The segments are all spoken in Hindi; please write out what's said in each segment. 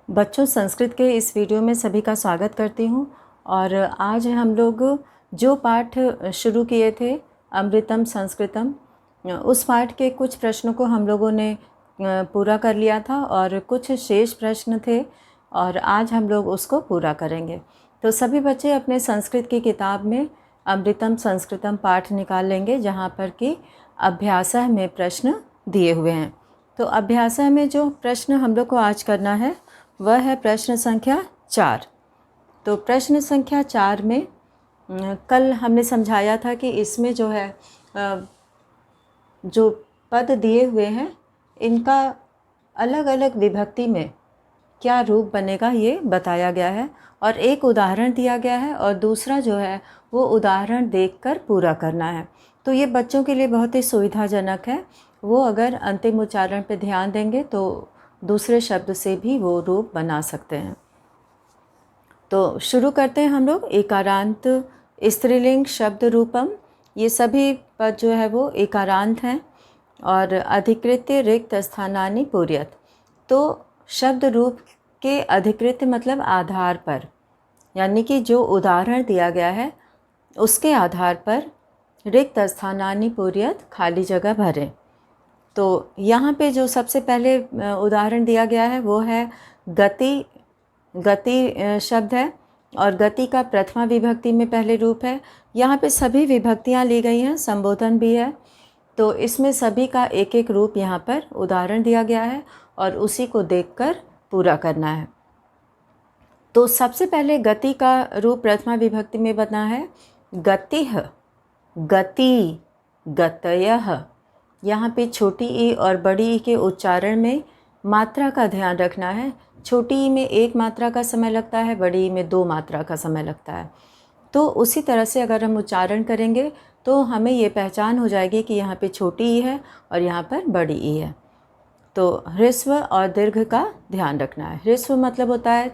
बच्चों, संस्कृत के इस वीडियो में सभी का स्वागत करती हूँ। और आज हम लोग जो पाठ शुरू किए थे अमृतम संस्कृतम, उस पाठ के कुछ प्रश्नों को हम लोगों ने पूरा कर लिया था और कुछ शेष प्रश्न थे और आज हम लोग उसको पूरा करेंगे। तो सभी बच्चे अपने संस्कृत की किताब में अमृतम संस्कृतम पाठ निकाल लेंगे, जहाँ पर कि अभ्यासः में प्रश्न दिए हुए हैं। तो अभ्यासः में जो प्रश्न हम लोग को आज करना है वह है प्रश्न संख्या 4। तो प्रश्न संख्या 4 में कल हमने समझाया था कि इसमें जो है जो पद दिए हुए हैं इनका अलग अलग विभक्ति में क्या रूप बनेगा ये बताया गया है और एक उदाहरण दिया गया है और दूसरा जो है वो उदाहरण देखकर पूरा करना है। तो ये बच्चों के लिए बहुत ही सुविधाजनक है। वो अगर अंतिम उच्चारण पे ध्यान देंगे तो दूसरे शब्द से भी वो रूप बना सकते हैं। तो शुरू करते हैं हम लोग। एकारांत स्त्रीलिंग शब्द रूपम, ये सभी पद जो है वो एकारांत हैं। और अधिकृत्य रिक्त स्थानानि पूर्यत, तो शब्द रूप के अधिकृत्य मतलब आधार पर, यानी कि जो उदाहरण दिया गया है उसके आधार पर रिक्त स्थानानि पूर्यत, खाली जगह भरें। तो यहाँ पे जो सबसे पहले उदाहरण दिया गया है वो है गति। गति शब्द है और गति का प्रथमा विभक्ति में पहले रूप है। यहाँ पे सभी विभक्तियाँ ली गई हैं, संबोधन भी है। तो इसमें सभी का एक एक रूप यहाँ पर उदाहरण दिया गया है और उसी को देखकर पूरा करना है। तो सबसे पहले गति का रूप प्रथमा विभक्ति में बना है गतिः, गति, गतयः। यहाँ पे छोटी ई और बड़ी ई के उच्चारण में मात्रा का ध्यान रखना है। छोटी ई में 1 मात्रा का समय लगता है, बड़ी ई में 2 मात्रा का समय लगता है। तो उसी तरह से अगर हम उच्चारण करेंगे तो हमें ये पहचान हो जाएगी कि यहाँ पे छोटी ई है और यहाँ पर बड़ी ई है। तो ह्रस्व और दीर्घ का ध्यान रखना है। ह्रस्व मतलब होता है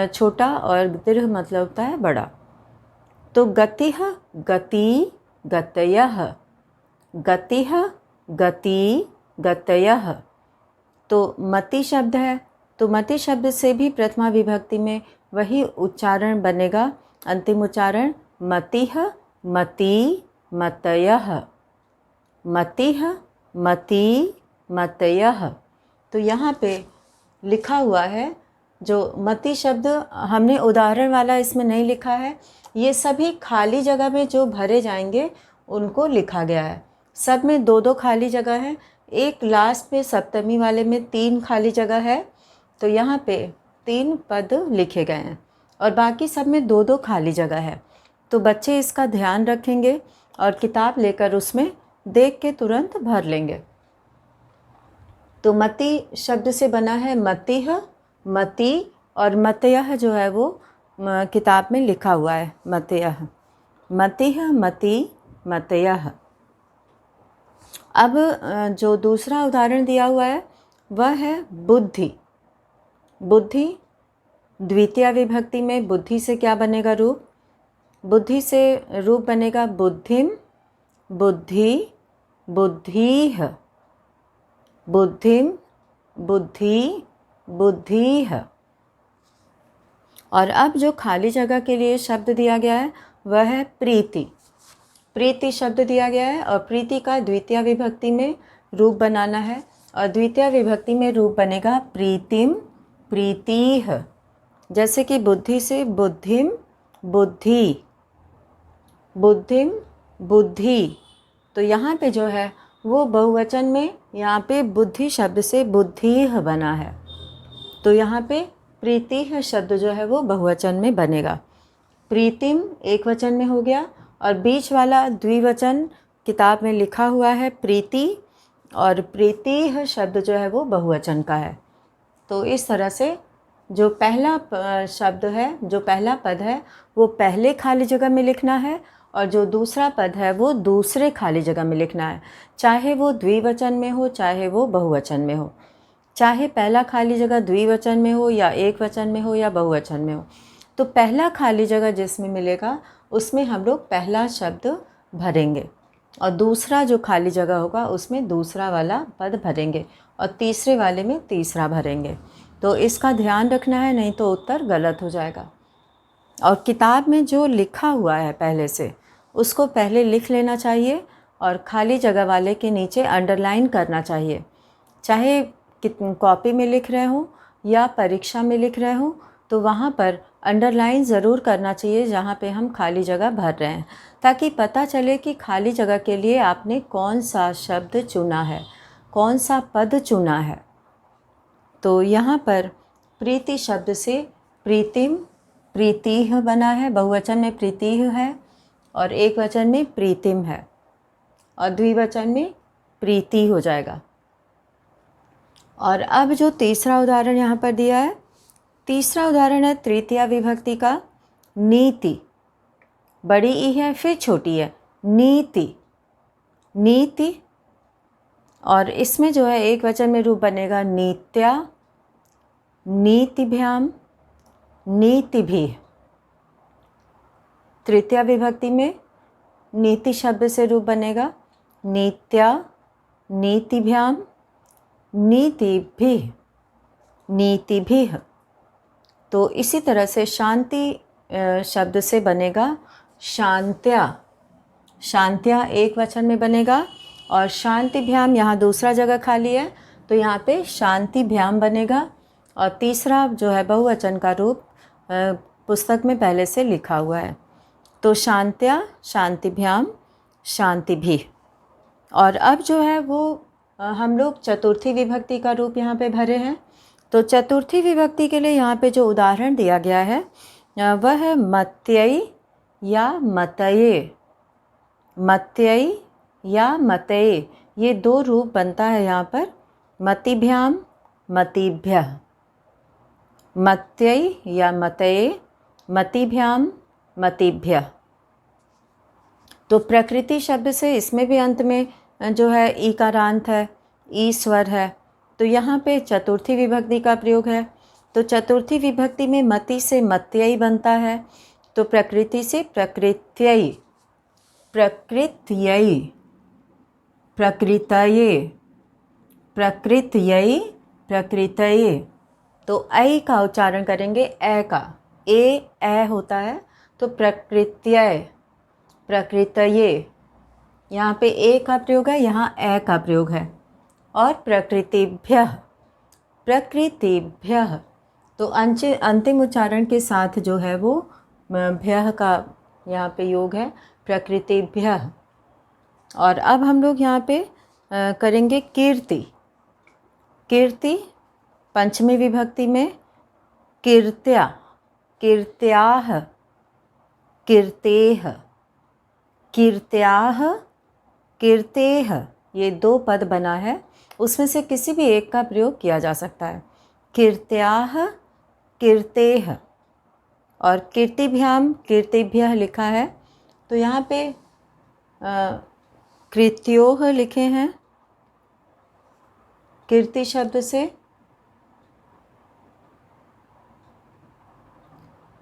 छोटा और दीर्घ मतलब होता है बड़ा। तो गतिः, गति, गतयः, गतिः, गति, गतयः। तो मति शब्द है, तो मति शब्द से भी प्रथमा विभक्ति में वही उच्चारण बनेगा, अंतिम उच्चारण मतिः, मति, मतयः, मतिः, मति, मतयः। तो यहाँ पे लिखा हुआ है, जो मति शब्द हमने उदाहरण वाला इसमें नहीं लिखा है, ये सभी खाली जगह में जो भरे जाएंगे उनको लिखा गया है। सब में 2-2 खाली जगह है, एक लास्ट में सप्तमी वाले में 3 खाली जगह है। तो यहाँ पे 3 पद लिखे गए हैं और बाकी सब में 2-2 खाली जगह है। तो बच्चे इसका ध्यान रखेंगे और किताब लेकर उसमें देख के तुरंत भर लेंगे। तो मति शब्द से बना है मतिः, मति, और मतयः जो है वो किताब में लिखा हुआ है मतयः, मतिः, मति, मतयः। अब जो दूसरा उदाहरण दिया हुआ है वह है बुद्धि। बुद्धि द्वितीय विभक्ति में बुद्धि से क्या बनेगा रूप? बुद्धि से रूप बनेगा बुद्धिम, बुद्धि, बुद्धिः, बुद्धिम, बुद्धि, बुद्धिः। और अब जो खाली जगह के लिए शब्द दिया गया है वह है प्रीति। प्रीति शब्द दिया गया है और प्रीति का द्वितीय विभक्ति में रूप बनाना है और द्वितीय विभक्ति में रूप बनेगा प्रीतिम, प्रीतिः। जैसे कि बुद्धि से बुद्धिम, बुद्धि, बुद्धिम, बुद्धि। तो यहाँ पे जो है वो बहुवचन में यहाँ पे बुद्धि शब्द से बुद्धिः बना है। तो यहाँ पे प्रीतिः शब्द जो है वो बहुवचन में बनेगा। प्रीतिम एक वचन में हो गया और बीच वाला द्विवचन किताब में लिखा हुआ है प्रीति, और प्रीतिः शब्द जो है वो बहुवचन का है। तो इस तरह से जो पहला शब्द है, जो पहला पद है वो पहले खाली जगह में लिखना है और जो दूसरा पद है वो दूसरे खाली जगह में लिखना है, चाहे वो द्विवचन में हो चाहे वो बहुवचन में हो, चाहे पहला खाली जगह द्विवचन में हो या एक वचन में हो या बहुवचन में हो। तो पहला खाली जगह जिसमें मिलेगा उसमें हम लोग पहला शब्द भरेंगे और दूसरा जो खाली जगह होगा उसमें दूसरा वाला पद भरेंगे और तीसरे वाले में तीसरा भरेंगे। तो इसका ध्यान रखना है, नहीं तो उत्तर गलत हो जाएगा। और किताब में जो लिखा हुआ है पहले से उसको पहले लिख लेना चाहिए और खाली जगह वाले के नीचे अंडरलाइन करना चाहिए। चाहे कॉपी में लिख रहे हो या परीक्षा में लिख रहे हो तो वहाँ पर अंडरलाइन ज़रूर करना चाहिए जहाँ पे हम खाली जगह भर रहे हैं, ताकि पता चले कि खाली जगह के लिए आपने कौन सा शब्द चुना है, कौन सा पद चुना है। तो यहाँ पर प्रीति शब्द से प्रीतिम, प्रीतिह बना है, बहुवचन में प्रीतिह है और एक वचन में प्रीतिम है और द्विवचन में प्रीति हो जाएगा। और अब जो तीसरा उदाहरण यहाँ पर दिया है, तीसरा उदाहरण है तृतीया विभक्ति का नीति। बड़ी ई है फिर छोटी है, नीति, नीति। और इसमें जो है एक वचन में रूप बनेगा नीत्या, नीतिभ्याम, नीतिभिः। तृतीया विभक्ति में नीति शब्द से रूप बनेगा नीत्या, नीतिभ्याम, नीतिभिः, नीतिभिः। तो इसी तरह से शांति शब्द से बनेगा शांत्या, शांत्या एक वचन में बनेगा। और शांतिभ्याम यहाँ दूसरा जगह खाली है तो यहाँ पे शांतिभ्याम बनेगा। और तीसरा जो है बहुवचन का रूप पुस्तक में पहले से लिखा हुआ है, तो शांत्या, शांतिभ्याम, शांतिभिः। और अब जो है वो हम लोग चतुर्थी विभक्ति का रूप यहाँ पे भरे हैं। तो चतुर्थी विभक्ति के लिए यहाँ पे जो उदाहरण दिया गया है वह है मत्यई या मतये, मत्यई या मतये। ये दो रूप बनता है यहाँ पर, मतिभ्याम, मतिभ्यः। मत्यई या मतये, मतिभ्याम, मतिभ्यः। तो प्रकृति शब्द से इसमें भी अंत में जो है ईकारांत है, ई स्वर है, तो यहाँ पे चतुर्थी विभक्ति का प्रयोग है। तो चतुर्थी विभक्ति में मति से मत्यई बनता है, तो प्रकृति से प्रकृत्यई, प्रकृत्यई, प्रकृतये, प्रकृत्यई, प्रकृतये। तो ऐ का उच्चारण करेंगे, ए का, ए होता है, तो प्रकृत्यय, प्रकृतये। यहाँ पे ए का प्रयोग है, यहाँ ए का प्रयोग है। और प्रकृतिभ्यः, प्रकृतिभ्यः। तो अंतिम उच्चारण के साथ जो है वो भ्यः का यहाँ पे योग है, प्रकृतिभ्यः। और अब हम लोग यहाँ पे करेंगे कीर्ति। कीर्ति पंचमी विभक्ति में कीर्त्या, कीर्त्याः, कीर्तेः, कीर्त्याः, कीर्तेः। ये दो पद बना है, उसमें से किसी भी एक का प्रयोग किया जा सकता है, कीर्त्याः, कीर्तेः। और कीर्तिभ्याम, कीर्तिभ्यः लिखा है, तो यहाँ पे कृत्योः लिखे हैं कीर्ति शब्द से।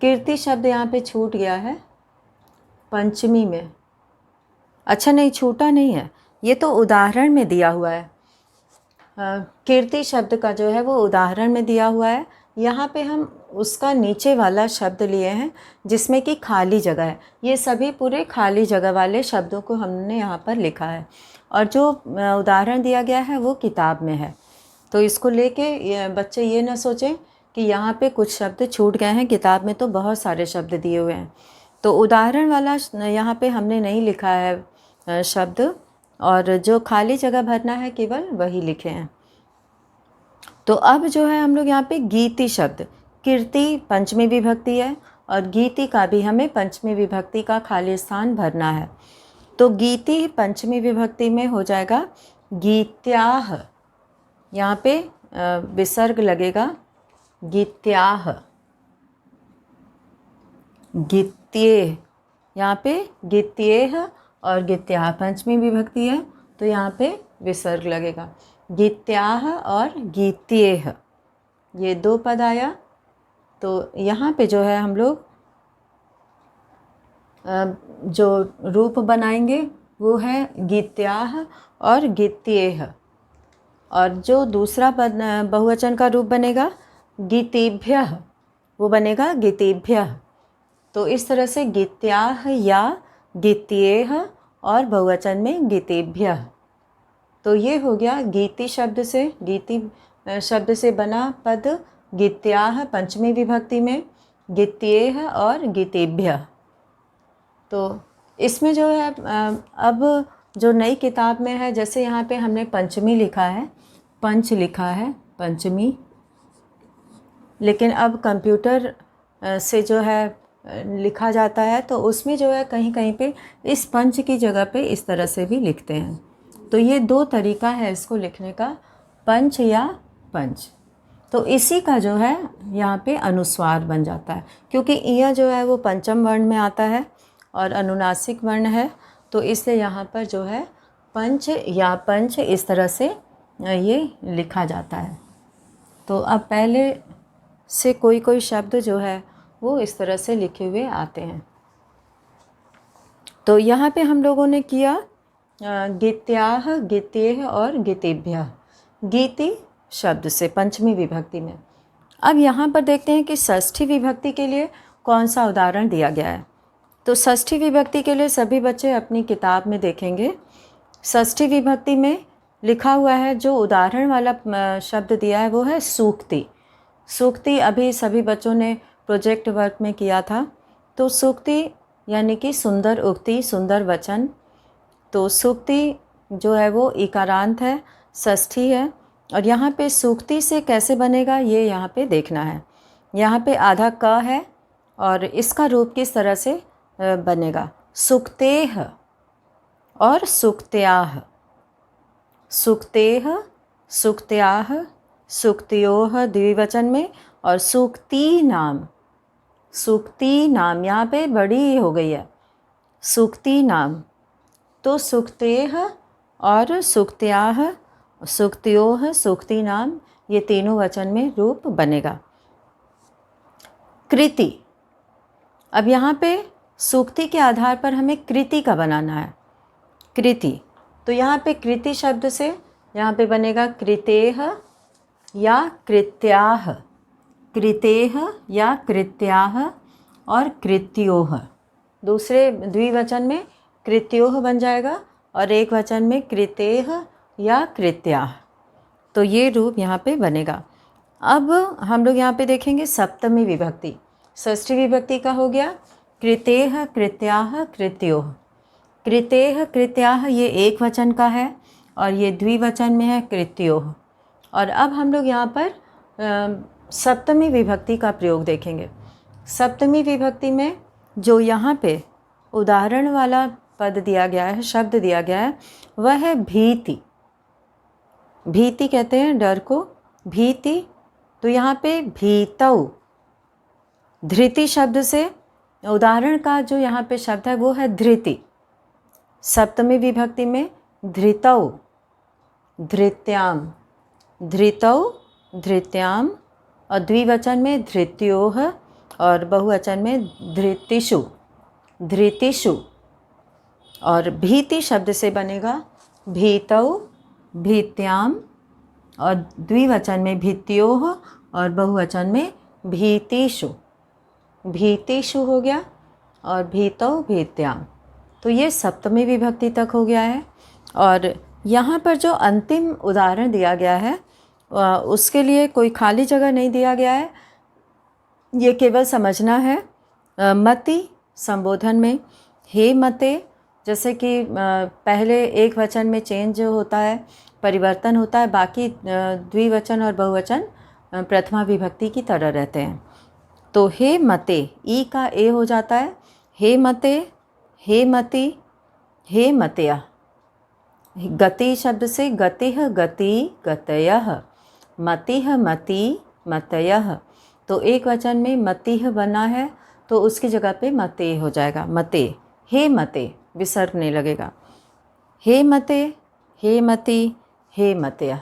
कीर्ति शब्द यहाँ पे छूट गया है पंचमी में। अच्छा, नहीं, छूटा नहीं है, ये तो उदाहरण में दिया हुआ है। कीर्ति शब्द का जो है वो उदाहरण में दिया हुआ है, यहाँ पे हम उसका नीचे वाला शब्द लिए हैं जिसमें कि खाली जगह है। ये सभी पूरे खाली जगह वाले शब्दों को हमने यहाँ पर लिखा है, और जो उदाहरण दिया गया है वो किताब में है। तो इसको लेके बच्चे ये ना सोचें कि यहाँ पे कुछ शब्द छूट गए हैं, किताब में तो बहुत सारे शब्द दिए हुए हैं। तो उदाहरण वाला यहाँ पे हमने नहीं लिखा है शब्द, और जो खाली जगह भरना है केवल वही लिखे हैं। तो अब जो है हम लोग यहाँ पे गीति शब्द, कीर्ति पंचमी विभक्ति है और गीति का भी हमें पंचमी विभक्ति का खाली स्थान भरना है। तो गीति पंचमी विभक्ति में हो जाएगा गीत्याः, यहाँ पे विसर्ग लगेगा, गीत्याः, गीत्ये, यहाँ पे गीत्येह और गीत्याः पंचमी विभक्ति है, तो यहाँ पे विसर्ग लगेगा, गीत्याः और गीत्येह। ये दो पद आया। तो यहाँ पे जो है हम लोग जो रूप बनाएंगे वो है गीत्याः और गीत्येह। और जो दूसरा पद बहुवचन का रूप बनेगा गीतेभ्यः, वो बनेगा गीतेभ्यः। तो इस तरह से गीत्याः या गीत्येह और बहुवचन में गीतेभ्यः। तो ये हो गया गीति शब्द से, गीति शब्द से बना पद गीत्याः पंचमी विभक्ति में, गीत्येह और गीतेभ्यः। तो इसमें जो है अब जो नई किताब में है, जैसे यहाँ पे हमने पंचमी लिखा है, पंच लिखा है पंचमी, लेकिन अब कंप्यूटर से जो है लिखा जाता है तो उसमें जो है कहीं कहीं पे इस पंच की जगह पे इस तरह से भी लिखते हैं। तो ये दो तरीका है इसको लिखने का, पंच या पंच। तो इसी का जो है यहाँ पे अनुस्वार बन जाता है, क्योंकि इया जो है वो पंचम वर्ण में आता है और अनुनासिक वर्ण है, तो इसलिए यहाँ पर जो है पंच या पंच इस तरह से ये लिखा जाता है। तो अब पहले से कोई कोई शब्द जो है वो इस तरह से लिखे हुए आते हैं। तो यहाँ पे हम लोगों ने किया गीत्याः, गीत्येह और गीतेभ्यः, गीति शब्द से पंचमी विभक्ति में। अब यहाँ पर देखते हैं कि षष्ठी विभक्ति के लिए कौन सा उदाहरण दिया गया है। तो षष्ठी विभक्ति के लिए सभी बच्चे अपनी किताब में देखेंगे। षष्ठी विभक्ति में लिखा हुआ है, जो उदाहरण वाला शब्द दिया है वो है सूक्ति। सूक्ति अभी सभी बच्चों ने प्रोजेक्ट वर्क में किया था। तो सूक्ति यानी कि सुंदर उक्ति, सुंदर वचन। तो सूक्ति जो है वो इकारांत है, षष्ठी है। और यहाँ पे सूक्ति से कैसे बनेगा ये यहाँ पे देखना है। यहाँ पे आधा क है और इसका रूप किस तरह से बनेगा, सूक्तेह और सूक्त्याः, सूक्तेह, सूक्त्याः, सूक्त्योः द्विवचन में, और सूक्ति नाम, सूक्ति नाम यहाँ पे बड़ी हो गई है, सूक्ति नाम। तो सूक्तेह और सूक्त्याः, सूक्त्योः, सूक्ति नाम, ये तीनों वचन में रूप बनेगा। कृति, अब यहाँ पे सूक्ति के आधार पर हमें कृति का बनाना है, कृति। तो यहाँ पे कृति शब्द से यहाँ पे बनेगा कृतेह या कृत्याः, कृतेह या कृत्याः और कृत्योः। दूसरे द्विवचन में कृत्योः बन जाएगा और एक वचन में कृतेह या कृत्याः। तो ये रूप यहाँ पे बनेगा। अब हम लोग यहाँ पे देखेंगे सप्तमी विभक्ति। षष्ठी विभक्ति का हो गया कृतेह, कृत्याः, कृत्योः। कृतेह, कृत्याः ये एक वचन का है और ये द्विवचन में है कृत्योः। और अब हम लोग यहाँ पर सप्तमी विभक्ति का प्रयोग देखेंगे। सप्तमी विभक्ति में जो यहाँ पे उदाहरण वाला पद दिया गया है, शब्द दिया गया है, वह है भीति। भीति कहते हैं डर को, भीति। तो यहाँ पे भीतौ, धृति शब्द से उदाहरण का जो यहाँ पे शब्द है वो है धृति। सप्तमी विभक्ति में धृतौ, धृत्याम, धृतौ, धृत्याम, और द्विवचन में धृत्योः और बहुवचन में धृतिषु, धृतिषु। और भीति शब्द से बनेगा भीतौ, भीत्याम, और द्विवचन में भीत्योः और बहुवचन में भीतिषु, भीतिषु हो गया, और भीतौ, भीत्याम। तो ये सप्तमी विभक्ति तक हो गया है। और यहाँ पर जो अंतिम उदाहरण दिया गया है उसके लिए कोई खाली जगह नहीं दिया गया है, ये केवल समझना है। मति संबोधन में हे मते, जैसे कि पहले एक वचन में चेंज होता है, परिवर्तन होता है, बाकी द्विवचन और बहुवचन प्रथमा विभक्ति की तरह रहते हैं। तो हे मते, ई का ए हो जाता है, हे मते, हे मति, हे मतया। गति शब्द से गतिः, गति, गतयः, मतिः, मति, मतयः। तो एक वचन में मतिः बना है तो उसकी जगह पे मते हो जाएगा, मते। हे मते, विसर्ग नहीं लगेगा। हे मते, हे मति, हे मतया।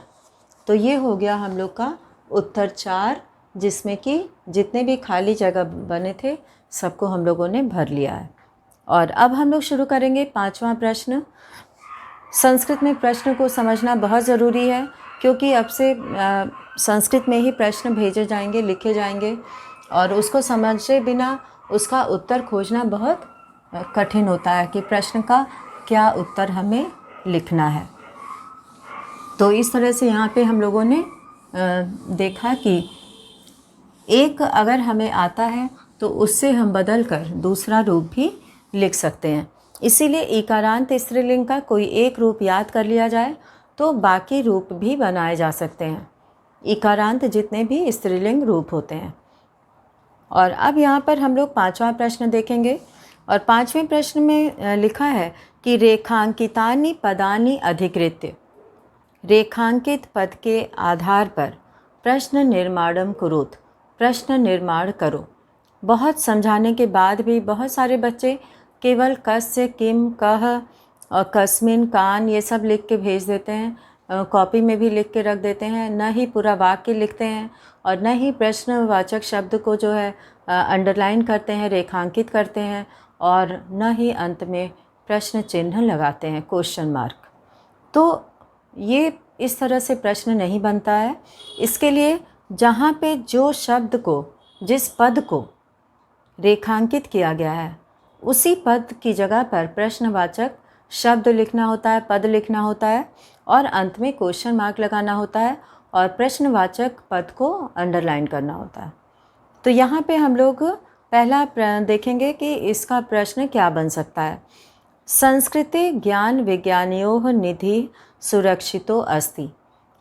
तो ये हो गया हम लोग का उत्तर 4, जिसमें कि जितने भी खाली जगह बने थे सबको हम लोगों ने भर लिया है। और अब हम लोग शुरू करेंगे 5वां प्रश्न। संस्कृत में प्रश्न को समझना बहुत ज़रूरी है, क्योंकि अब से संस्कृत में ही प्रश्न भेजे जाएंगे, लिखे जाएंगे, और उसको समझे बिना उसका उत्तर खोजना बहुत कठिन होता है कि प्रश्न का क्या उत्तर हमें लिखना है। तो इस तरह से यहाँ पे हम लोगों ने देखा कि एक अगर हमें आता है तो उससे हम बदल कर दूसरा रूप भी लिख सकते हैं। इसीलिए इकारांत स्त्रीलिंग का कोई एक रूप याद कर लिया जाए तो बाकी रूप भी बनाए जा सकते हैं, इकारांत जितने भी स्त्रीलिंग रूप होते हैं। और अब यहाँ पर हम लोग 5वां प्रश्न देखेंगे, और 5वें प्रश्न में लिखा है कि रेखांकितानि पदानि अधिकृत्य, रेखांकित पद के आधार पर प्रश्न निर्माणम कुरुत, प्रश्न निर्माण करो। बहुत समझाने के बाद भी बहुत सारे बच्चे केवल कस्य, किम, कह और कस्मिन, कान ये सब लिख के भेज देते हैं, कॉपी में भी लिख के रख देते हैं, न ही पूरा वाक्य लिखते हैं और न ही प्रश्नवाचक शब्द को जो है अंडरलाइन करते हैं, रेखांकित करते हैं, और न ही अंत में प्रश्न चिन्ह लगाते हैं, क्वेश्चन मार्क। तो ये इस तरह से प्रश्न नहीं बनता है। इसके लिए जहाँ पे जो शब्द को, जिस पद को रेखांकित किया गया है उसी पद की जगह पर प्रश्नवाचक शब्द लिखना होता है, पद लिखना होता है, और अंत में क्वेश्चन मार्क लगाना होता है और प्रश्नवाचक पद को अंडरलाइन करना होता है। तो यहाँ पे हम लोग पहला देखेंगे कि इसका प्रश्न क्या बन सकता है। संस्कृते ज्ञान विज्ञानयोः निधि सुरक्षितो अस्ति,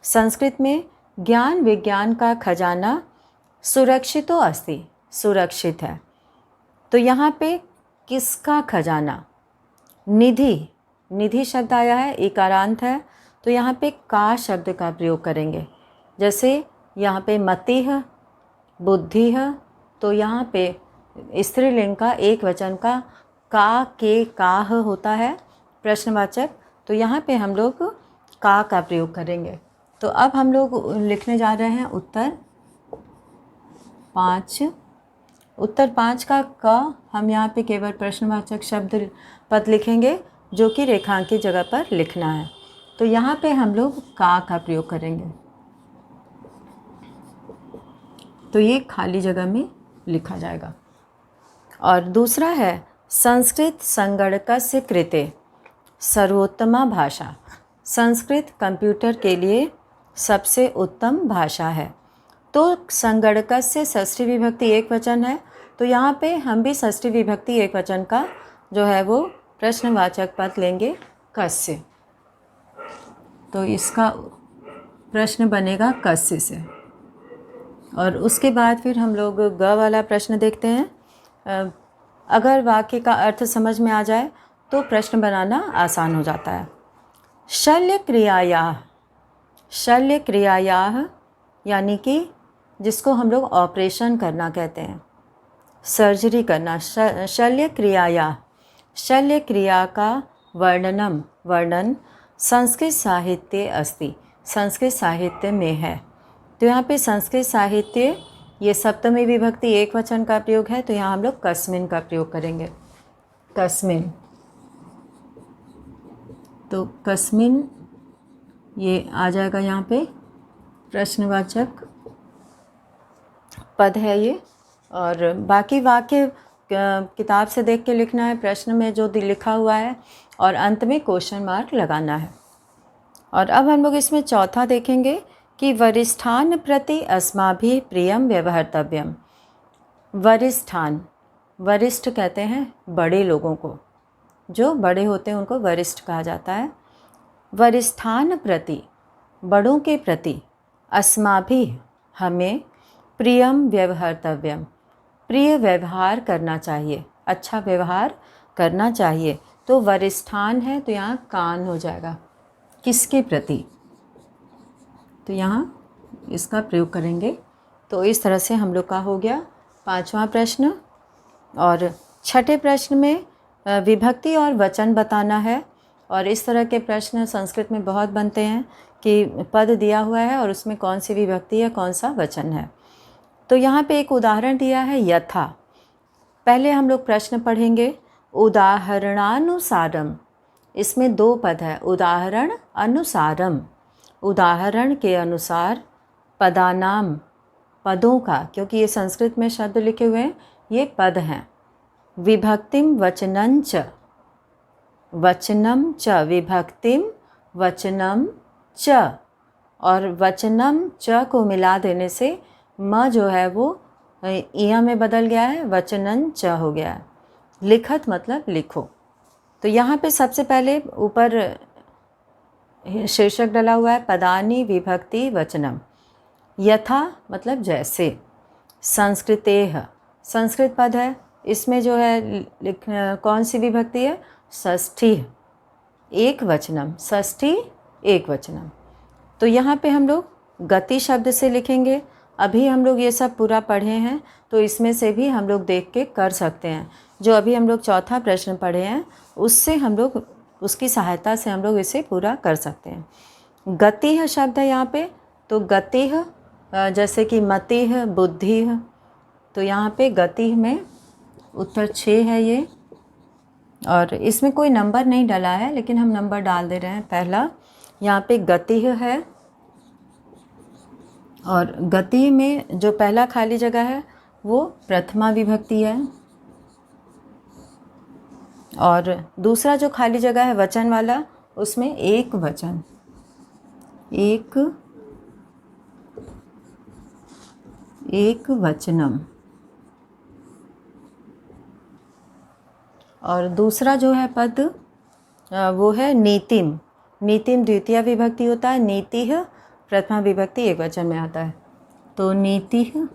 संस्कृत में ज्ञान विज्ञान का खजाना सुरक्षितो अस्ति, सुरक्षित है। तो यहाँ पे किसका खजाना, निधि, निधि शब्द आया है, इकारांत है, तो यहाँ पे का शब्द का प्रयोग करेंगे। जैसे यहाँ पे मतिः, बुद्धिः, तो यहाँ पे स्त्रीलिंग का एक वचन का का, के, काह होता है प्रश्नवाचक, तो यहाँ पे हम लोग का प्रयोग करेंगे। तो अब हम लोग लिखने जा रहे हैं उत्तर 5। उत्तर 5 का क हम यहाँ पे केवल प्रश्नवाचक शब्द पद लिखेंगे जो कि रेखांकित जगह पर लिखना है। तो यहाँ पे हम लोग का प्रयोग करेंगे, तो ये खाली जगह में लिखा जाएगा। और दूसरा है संस्कृत संगणकस्य कृते सर्वोत्तमा भाषा, संस्कृत कंप्यूटर के लिए सबसे उत्तम भाषा है। तो संगणकस्य षष्ठी विभक्ति एक वचन है, तो यहाँ पे हम भी षष्ठी विभक्ति एक वचन का जो है वो प्रश्नवाचक पद लेंगे कस्य, तो इसका प्रश्न बनेगा कस्य से। और उसके बाद फिर हम लोग ग वाला प्रश्न देखते हैं। अगर वाक्य का अर्थ समझ में आ जाए तो प्रश्न बनाना आसान हो जाता है। शल्य क्रियायाः, शल्य क्रियायाः यानी कि जिसको हम लोग ऑपरेशन करना कहते हैं, सर्जरी करना। शल्य क्रियायाः, शल्य क्रिया का वर्णन संस्कृत साहित्य अस्ति, संस्कृत साहित्य में है। तो यहाँ पे संस्कृत साहित्य ये सप्तमी विभक्ति एक वचन का प्रयोग है, तो यहाँ हम लोग कस्मिन का प्रयोग करेंगे, कस्मिन। तो कस्मिन ये आ जाएगा, यहाँ पे प्रश्नवाचक पद है ये। और बाकी वाक्य किताब से देख के लिखना है, प्रश्न में जो लिखा हुआ है, और अंत में क्वेश्चन मार्क लगाना है। और अब हम लोग इसमें चौथा देखेंगे कि वरिष्ठान प्रति अस्माभिः प्रियम व्यवहर्तव्यम। वरिष्ठान, वरिष्ठ कहते हैं बड़े लोगों को, जो बड़े होते हैं उनको वरिष्ठ कहा जाता है। वरिष्ठान प्रति, बड़ों के प्रति, अस्माभिः हमें, प्रियम व्यवहर्तव्यम प्रिय व्यवहार करना चाहिए, अच्छा व्यवहार करना चाहिए। तो वरिष्ठान है तो यहाँ कान हो जाएगा, किसके प्रति, तो यहाँ इसका प्रयोग करेंगे। तो इस तरह से हम लोग का हो गया 5वां प्रश्न। और छठे प्रश्न में विभक्ति और वचन बताना है। और इस तरह के प्रश्न संस्कृत में बहुत बनते हैं कि पद दिया हुआ है और उसमें कौन सी विभक्ति है, कौन सा वचन है। तो यहाँ पे एक उदाहरण दिया है यथा। पहले हम लोग प्रश्न पढ़ेंगे उदाहरणानुसारम, इसमें 2 पद है, उदाहरण अनुसारम, उदाहरण के अनुसार पदानाम, पदों का, क्योंकि ये संस्कृत में शब्द लिखे हुए हैं, ये पद हैं। विभक्तिम वचनं च, वचनम च, विभक्तिम वचनम च, और वचनम च को मिला देने से म जो है वो इया में बदल गया है, वचनन च हो गया है। लिखत मतलब लिखो। तो यहाँ पे सबसे पहले ऊपर शीर्षक डला हुआ है पदानी विभक्ति वचनम। यथा मतलब जैसे, संस्कृतेह, संस्कृत पद है, इसमें जो है कौन सी विभक्ति है, षष्ठी एक वचनम, षष्ठी एक वचनम। तो यहाँ पे हम लोग गति शब्द से लिखेंगे। अभी हम लोग ये सब पूरा पढ़े हैं, तो इसमें से भी हम लोग देख के कर सकते हैं। जो अभी हम लोग चौथा प्रश्न पढ़े हैं, उससे हम लोग, उसकी सहायता से हम लोग इसे पूरा कर सकते हैं। गतिः शब्द है यहाँ पे, तो गतिः जैसे कि मतिः, बुद्धिः, तो यहाँ पे गतिः में उत्तर 6 है ये, और इसमें कोई नंबर नहीं डला है, लेकिन हम नंबर डाल दे रहे हैं। पहला यहाँ पे गतिः है, और गति में जो पहला खाली जगह है वो प्रथमा विभक्ति है, और दूसरा जो खाली जगह है वचन वाला, उसमें एक वचन, एक वचनम, और दूसरा जो है पद वो है नीतिम। नीतिम द्वितीय विभक्ति होता है, नीतिः प्रथमा विभक्ति एक वचन में आता है। तो नीतिः,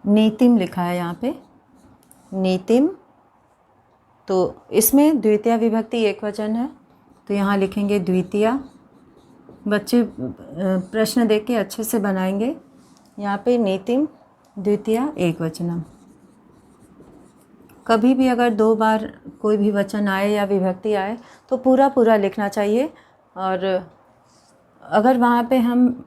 नीतिम लिखा है यहाँ पे, नीतिम, तो इसमें द्वितीय विभक्ति एक वचन है, तो यहाँ लिखेंगे द्वितीय। बच्चे प्रश्न देख के अच्छे से बनाएंगे। यहाँ पे नीतिम द्वितीय एक वचनम। कभी भी अगर 2 बार कोई भी वचन आए या विभक्ति आए तो पूरा पूरा लिखना चाहिए, और अगर वहाँ पे हम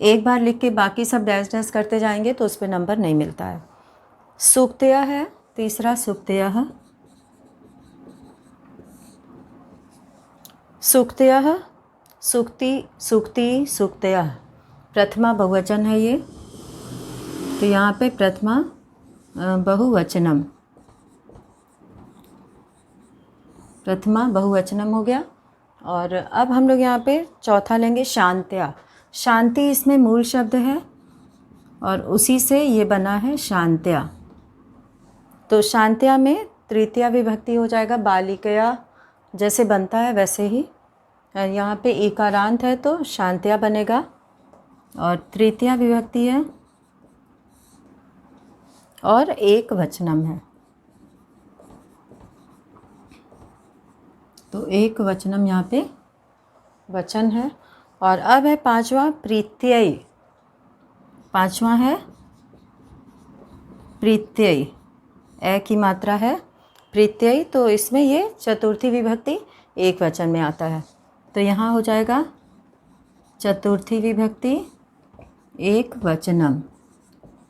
एक बार लिख के बाकी सब डैश डैश करते जाएंगे तो उस पर नंबर नहीं मिलता है। सूक्तया है तीसरा, सूक्तया, सूक्तया, सूक्ति, सूक्ति, सूक्तया, प्रथमा बहुवचन है ये, तो यहाँ पे प्रथमा बहुवचनम, प्रथमा बहुवचनम हो गया। और अब हम लोग यहाँ पे चौथा लेंगे शांत्या। शांति इसमें मूल शब्द है, और उसी से ये बना है शांत्या। तो शांत्या में तृतीया विभक्ति हो जाएगा, बालिकया जैसे बनता है वैसे ही। यहाँ पे इकारांत है तो शांत्या बनेगा, और तृतीया विभक्ति है और एक वचनम है, तो एक वचनम यहाँ पे वचन है। और अब है पांचवा प्रीत्यय। पांचवा है प्रीत्यय, ए की मात्रा है प्रीत्यय, तो इसमें ये चतुर्थी विभक्ति एक वचन में आता है, तो यहाँ हो जाएगा चतुर्थी विभक्ति एक वचनम।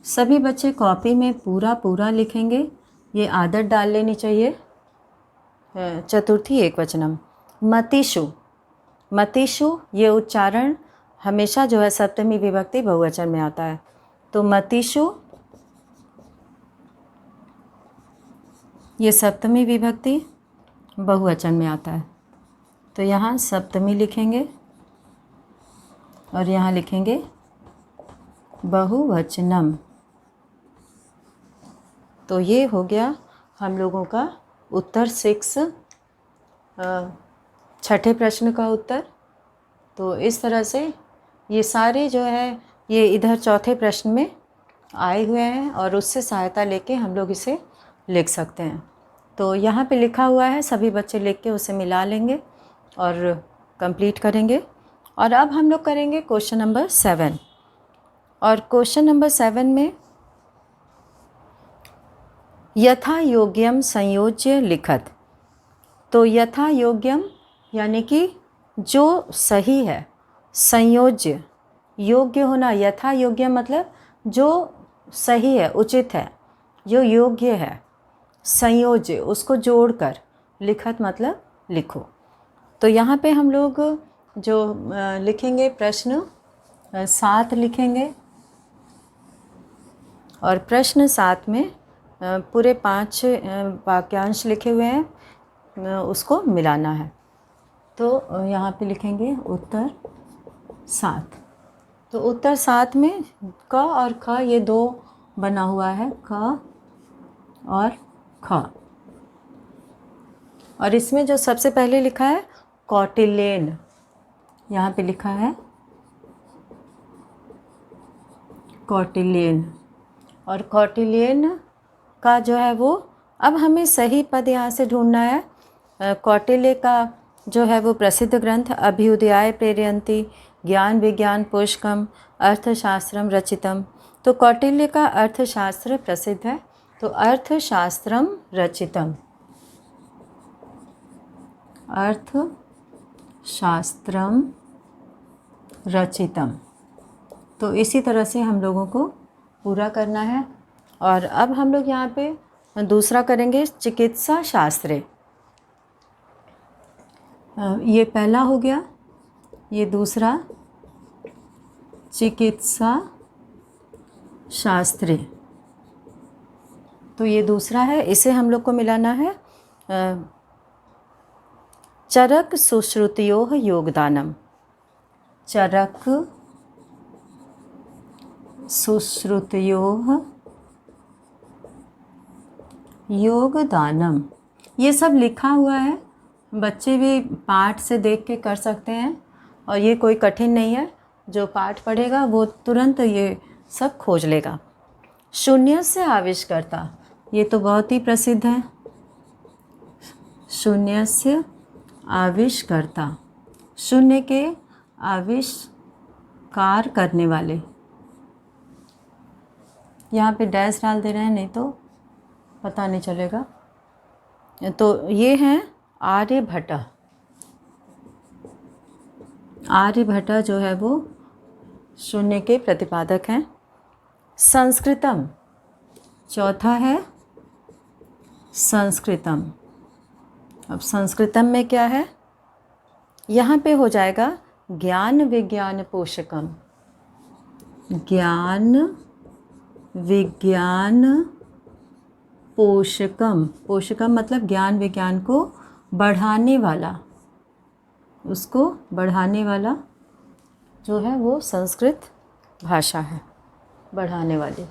सभी बच्चे कॉपी में पूरा पूरा लिखेंगे, ये आदत डाल लेनी चाहिए। चतुर्थी एक वचनम। मतिषु, मतिषु ये उच्चारण हमेशा जो है सप्तमी विभक्ति बहुवचन में आता है, तो मतिषु ये सप्तमी विभक्ति बहुवचन में आता है, तो यहाँ सप्तमी लिखेंगे और यहाँ लिखेंगे बहुवचनम। तो ये हो गया हम लोगों का उत्तर 6, छठे प्रश्न का उत्तर। तो इस तरह से ये सारे जो है ये इधर चौथे प्रश्न में आए हुए हैं, और उससे सहायता लेके हम लोग इसे लिख सकते हैं। तो यहाँ पे लिखा हुआ है, सभी बच्चे लिख के उसे मिला लेंगे और कंप्लीट करेंगे। और अब हम लोग करेंगे क्वेश्चन नंबर 7, और क्वेश्चन नंबर 7 में यथा योग्यम संयोज्य लिखत। तो यथा योग्यम यानी कि जो सही है, संयोज्य योग्य होना, यथा योग्य मतलब जो सही है, उचित है, जो योग्य है, संयोज्य उसको जोड़कर, लिखत मतलब लिखो। तो यहाँ पे हम लोग जो लिखेंगे प्रश्न 7 लिखेंगे और प्रश्न 7 में पूरे 5 वाक्यांश लिखे हुए हैं, उसको मिलाना है। तो यहाँ पे लिखेंगे उत्तर 7। तो उत्तर 7 में क और ख ये 2 बना हुआ है, क और ख। और इसमें जो सबसे पहले लिखा है कौटिल्यन, यहाँ पे लिखा है कौटिल्यन। और कौटिल्यन का जो है वो, अब हमें सही पद यहाँ से ढूंढना है। कौटिल्य का जो है वो प्रसिद्ध ग्रंथ अभ्युदयाय प्रेरयन्ति, ज्ञान विज्ञान पोषकम, अर्थशास्त्रम रचितम। तो कौटिल्य का अर्थशास्त्र प्रसिद्ध है, तो अर्थशास्त्रम रचितम, अर्थशास्त्रम रचितम। तो इसी तरह से हम लोगों को पूरा करना है। और अब हम लोग यहाँ पे दूसरा करेंगे चिकित्सा शास्त्रे। ये पहला हो गया, ये दूसरा चिकित्सा शास्त्रे। तो ये दूसरा है, इसे हम लोग को मिलाना है चरक सुश्रुतयोः योगदानम। चरक सुश्रुतयोः योगदानम। ये सब लिखा हुआ है, बच्चे भी पाठ से देख के कर सकते हैं और ये कोई कठिन नहीं है। जो पाठ पढ़ेगा वो तुरंत ये सब खोज लेगा। शून्य से आविष्कर्ता, ये तो बहुत ही प्रसिद्ध है। शून्य से आविष्कर्ता, शून्य के आविष्कार करने वाले। यहाँ पे डैश डाल दे रहे हैं, नहीं तो पता नहीं चलेगा। तो ये हैं आर्यभट्ट। आर्यभट्ट जो है वो शून्य के प्रतिपादक हैं। संस्कृतम, चौथा है संस्कृतम। अब संस्कृतम में क्या है, यहाँ पे हो जाएगा ज्ञान विज्ञान पोषकम। ज्ञान विज्ञान पोषकम, पोषकम मतलब ज्ञान विज्ञान को बढ़ाने वाला, उसको बढ़ाने वाला जो है वो संस्कृत भाषा है, बढ़ाने वाली।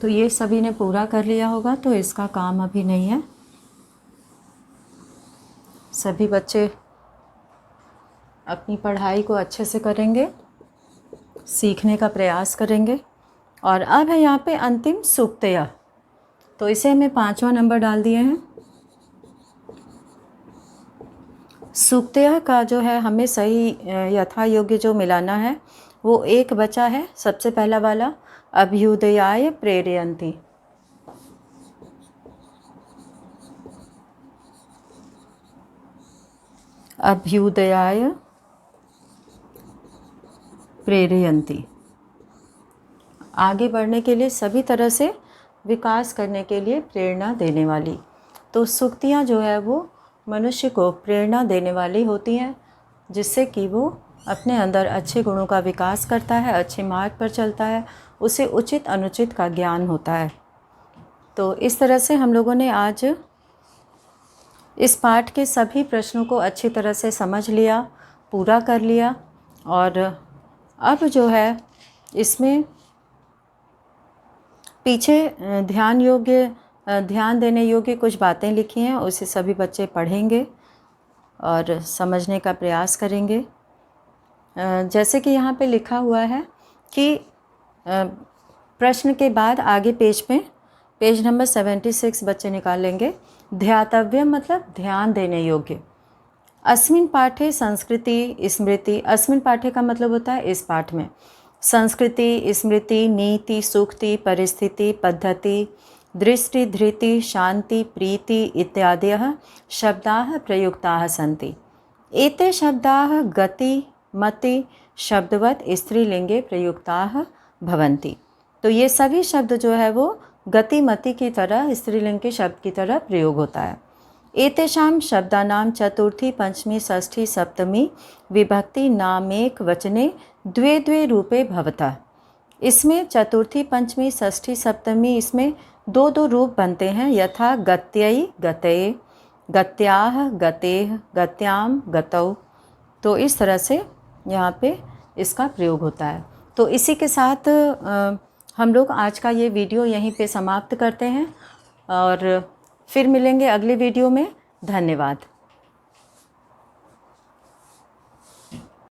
तो ये सभी ने पूरा कर लिया होगा, तो इसका काम अभी नहीं है। सभी बच्चे अपनी पढ़ाई को अच्छे से करेंगे, सीखने का प्रयास करेंगे। और अब है यहाँ पे अंतिम सूक्तया, तो इसे हमें 5वां नंबर डाल दिए हैं। सूक्तया का जो है हमें सही यथा योग्य जो मिलाना है वो एक बचा है, सबसे पहला वाला अभ्युदयाय प्रेरयन्ति। अभ्युदयाय प्रेरयन्ति, आगे बढ़ने के लिए, सभी तरह से विकास करने के लिए प्रेरणा देने वाली। तो सूक्तियाँ जो है वो मनुष्य को प्रेरणा देने वाली होती हैं, जिससे कि वो अपने अंदर अच्छे गुणों का विकास करता है, अच्छे मार्ग पर चलता है, उसे उचित अनुचित का ज्ञान होता है। तो इस तरह से हम लोगों ने आज इस पाठ के सभी प्रश्नों को अच्छी तरह से समझ लिया, पूरा कर लिया। और अब जो है इसमें पीछे ध्यान देने योग्य कुछ बातें लिखी हैं, उसे सभी बच्चे पढ़ेंगे और समझने का प्रयास करेंगे। जैसे कि यहाँ पे लिखा हुआ है कि प्रश्न के बाद आगे पेज नंबर 76 बच्चे निकाल लेंगे। ध्यातव्य मतलब ध्यान देने योग्य। अस्मिन् पाठे संस्कृति स्मृति, अस्मिन् पाठे का मतलब होता है इस पाठ में। संस्कृति, स्मृति, नीति, सूक्ति, परिस्थिति, पद्धति, दृष्टि, धृति, शांति, प्रीति इत्यादयः शब्दाः प्रयुक्ताः सन्ति। एते शब्दाः गति मति शब्दवत् स्त्रीलिंगे प्रयुक्ताः भवन्ति। तो ये सभी शब्द जो है वो गति मति की तरह स्त्रीलिंग के शब्द की तरह प्रयोग होता है। एतेषां शब्दानां चतुर्थी पंचमी षष्ठी सप्तमी विभक्ति नामेक वचने द्वे द्वे रूपे भवतः। इसमें चतुर्थी पंचमी षष्ठी सप्तमी इसमें दो दो रूप बनते हैं, यथा गत्यई गतये, गत्याह गतेह, गत्याम गतौ। तो इस तरह से यहाँ पे इसका प्रयोग होता है। तो इसी के साथ हम लोग आज का ये वीडियो यहीं पे समाप्त करते हैं और फिर मिलेंगे अगले वीडियो में। धन्यवाद।